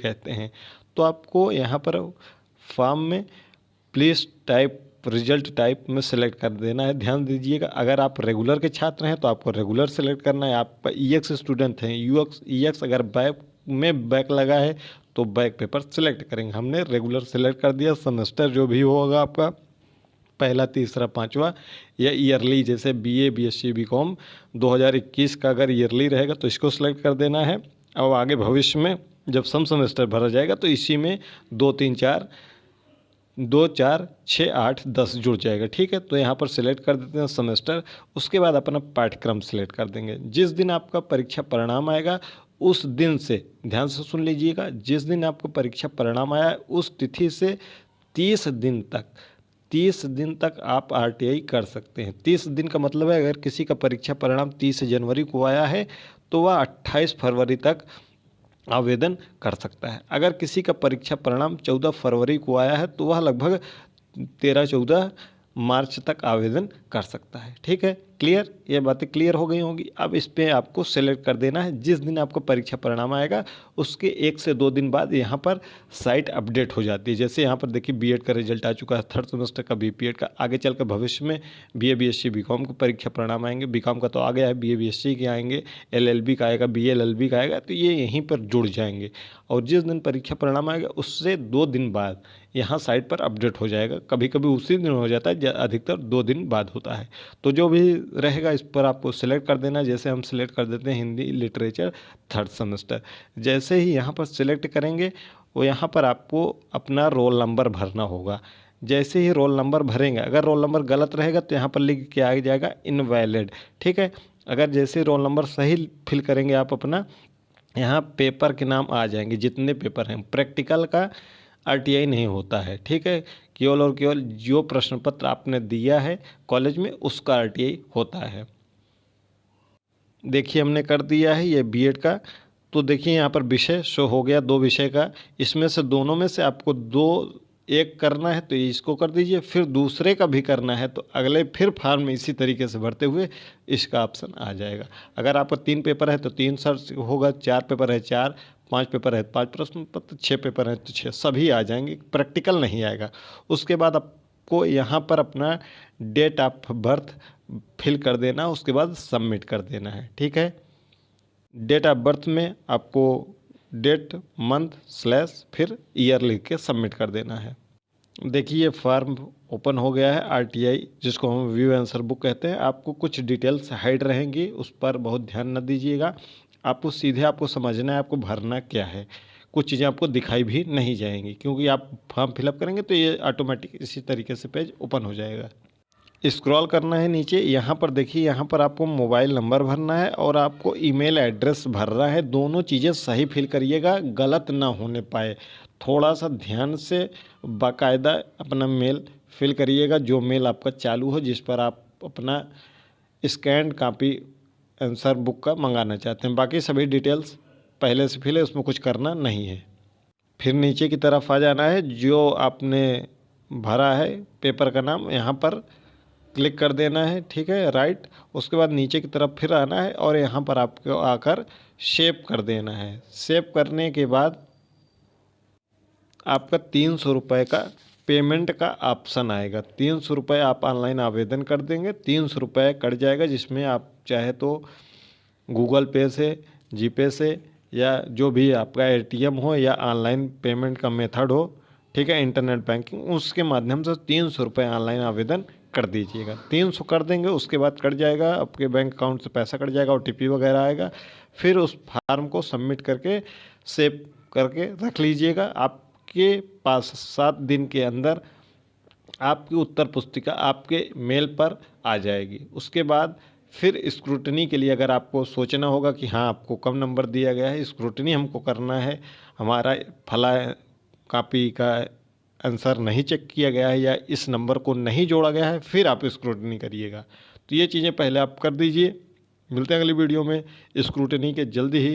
कहते हैं। तो आपको यहाँ पर फॉर्म में प्लीज़ टाइप रिजल्ट टाइप में सेलेक्ट कर देना है। ध्यान दीजिएगा, अगर आप रेगुलर के छात्र हैं तो आपको रेगुलर सेलेक्ट करना है। आप ईएक्स स्टूडेंट हैं, ईएक्स अगर बैक लगा है तो बैक पेपर सेलेक्ट करेंगे। हमने रेगुलर सेलेक्ट कर दिया। सेमेस्टर जो भी होगा आपका पहला, तीसरा, पांचवा या ईयरली, जैसे बीए, बीएससी, बीकॉम 2021 का अगर ईयरली रहेगा तो इसको सिलेक्ट कर देना है। और आगे भविष्य में जब सम सेमेस्टर भरा जाएगा तो इसी में 2, 3, 4, 2, 4, 6, 8, 10 जुड़ जाएगा। ठीक है, तो यहाँ पर सिलेक्ट कर देते हैं सेमेस्टर। उसके बाद अपना पाठ्यक्रम सिलेक्ट कर देंगे। जिस दिन आपका परीक्षा परिणाम आएगा उस दिन से, ध्यान से सुन लीजिएगा, जिस दिन आपको परीक्षा परिणाम आया उस तिथि से 30 दिन तक आप आरटीआई कर सकते हैं। 30 दिन का मतलब है, अगर किसी का परीक्षा परिणाम 30 जनवरी को आया है तो वह 28 फरवरी तक आवेदन कर सकता है। अगर किसी का परीक्षा परिणाम 14 फरवरी को आया है तो वह लगभग 13-14 मार्च तक आवेदन कर सकता है। ठीक है, क्लियर, ये बातें क्लियर हो गई होंगी। अब इस पे आपको सेलेक्ट कर देना है। जिस दिन आपको परीक्षा परिणाम आएगा उसके 1 से 2 दिन बाद यहाँ पर साइट अपडेट हो जाती है। जैसे यहाँ पर देखिए बीएड का रिजल्ट आ चुका है, थर्ड सेमेस्टर का, बीपीएड का। आगे चलकर भविष्य में बीए, बीएससी, बीकॉम की परीक्षा परिणाम आएंगे। बीकॉम का तो आ गया है, बीए, बीएससी के आएंगे, एलएलबी का आएगा, बीए, एलएलबी का आएगा, तो ये यहीं पर जुड़ जाएंगे। और जिस दिन परीक्षा परिणाम आएगा उससे 2 दिन बाद यहाँ साइट पर अपडेट हो जाएगा। कभी कभी उसी दिन हो जाता है, अधिकतर 2 दिन बाद होता है। तो जो भी रहेगा इस पर आपको सिलेक्ट कर देना। जैसे हम सिलेक्ट कर देते हैं हिंदी लिटरेचर थर्ड सेमेस्टर। जैसे ही यहाँ पर सिलेक्ट करेंगे वो यहाँ पर आपको अपना रोल नंबर भरना होगा। जैसे ही रोल नंबर भरेंगे, अगर रोल नंबर गलत रहेगा तो यहाँ पर लिख के आ जाएगा इनवैलिड। ठीक है, अगर जैसे रोल नंबर सही फिल करेंगे आप अपना, यहाँ पेपर के नाम आ जाएंगे जितने पेपर हैं। प्रैक्टिकल का आरटीआई नहीं होता है। ठीक है, केवल और केवल जो प्रश्न पत्र आपने दिया है कॉलेज में उसका आरटीआई होता है। देखिए हमने कर दिया है ये बीएड का। तो देखिए यहाँ पर विषय शो हो गया, 2 विषय का। इसमें से दोनों में से आपको 2 एक करना है तो इसको कर दीजिए, फिर दूसरे का भी करना है तो अगले फिर फॉर्म में इसी तरीके से भरते हुए इसका ऑप्शन आ जाएगा। अगर आपका 3 पेपर है तो 3 सर्च होगा, 4 पेपर है 4, 5 पेपर है 5 प्रश्न पत्र, 6 पेपर है तो 6, सभी आ जाएंगे, प्रैक्टिकल नहीं आएगा। उसके बाद आपको यहाँ पर अपना डेट ऑफ बर्थ फिल कर देना, उसके बाद सबमिट कर देना है। ठीक है, डेट ऑफ बर्थ में आपको डेट, मंथ / फिर ईयर लिख के सबमिट कर देना है। देखिए फॉर्म ओपन हो गया है आरटीआई, जिसको हम व्यू आंसर बुक कहते हैं। आपको कुछ डिटेल्स हाइड रहेंगी, उस पर बहुत ध्यान न दीजिएगा। आपको सीधे आपको समझना है आपको भरना क्या है। कुछ चीज़ें आपको दिखाई भी नहीं जाएंगी, क्योंकि आप फॉर्म फिलअप करेंगे तो ये ऑटोमेटिक इसी तरीके से पेज ओपन हो जाएगा। स्क्रॉल करना है नीचे, यहाँ पर देखिए, यहाँ पर आपको मोबाइल नंबर भरना है और आपको ईमेल एड्रेस भरना है। दोनों चीज़ें सही फिल करिएगा, गलत ना होने पाए। थोड़ा सा ध्यान से बाकायदा अपना मेल फिल करिएगा, जो मेल आपका चालू हो, जिस पर आप अपना स्कैन कॉपी आंसर बुक का मंगाना चाहते हैं। बाकी सभी डिटेल्स पहले से फिल है, उसमें कुछ करना नहीं है। फिर नीचे की तरफ आ जाना है, जो आपने भरा है पेपर का नाम यहाँ पर क्लिक कर देना है। ठीक है, राइट। उसके बाद नीचे की तरफ फिर आना है और यहाँ पर आपको आकर सेव कर देना है। सेव करने के बाद आपका 300 रुपये का पेमेंट का ऑप्शन आएगा। 300 रुपये आप ऑनलाइन आवेदन कर देंगे, 300 रुपये कट जाएगा, जिसमें आप चाहे तो गूगल पे से, जीपे से, या जो भी आपका एटीएम हो या ऑनलाइन पेमेंट का मेथड हो, ठीक है, इंटरनेट बैंकिंग, उसके माध्यम से 300 रुपये ऑनलाइन आवेदन कर दीजिएगा। 300 कर देंगे, उसके बाद कट जाएगा, आपके बैंक अकाउंट से पैसा कट जाएगा, ओटीपी वगैरह आएगा। फिर उस फार्म को सबमिट करके सेव करके रख लीजिएगा। आपके पास 7 दिन के अंदर आपकी उत्तर पुस्तिका आपके मेल पर आ जाएगी। उसके बाद फिर स्क्रूटनी के लिए अगर आपको सोचना होगा कि हाँ आपको कम नंबर दिया गया है, स्क्रूटनी हमको करना है, हमारा फला कॉपी का आंसर नहीं चेक किया गया है या इस नंबर को नहीं जोड़ा गया है, फिर आप स्क्रूटनी करिएगा। तो ये चीज़ें पहले आप कर दीजिए। मिलते हैं अगली वीडियो में स्क्रूटनी के जल्दी ही।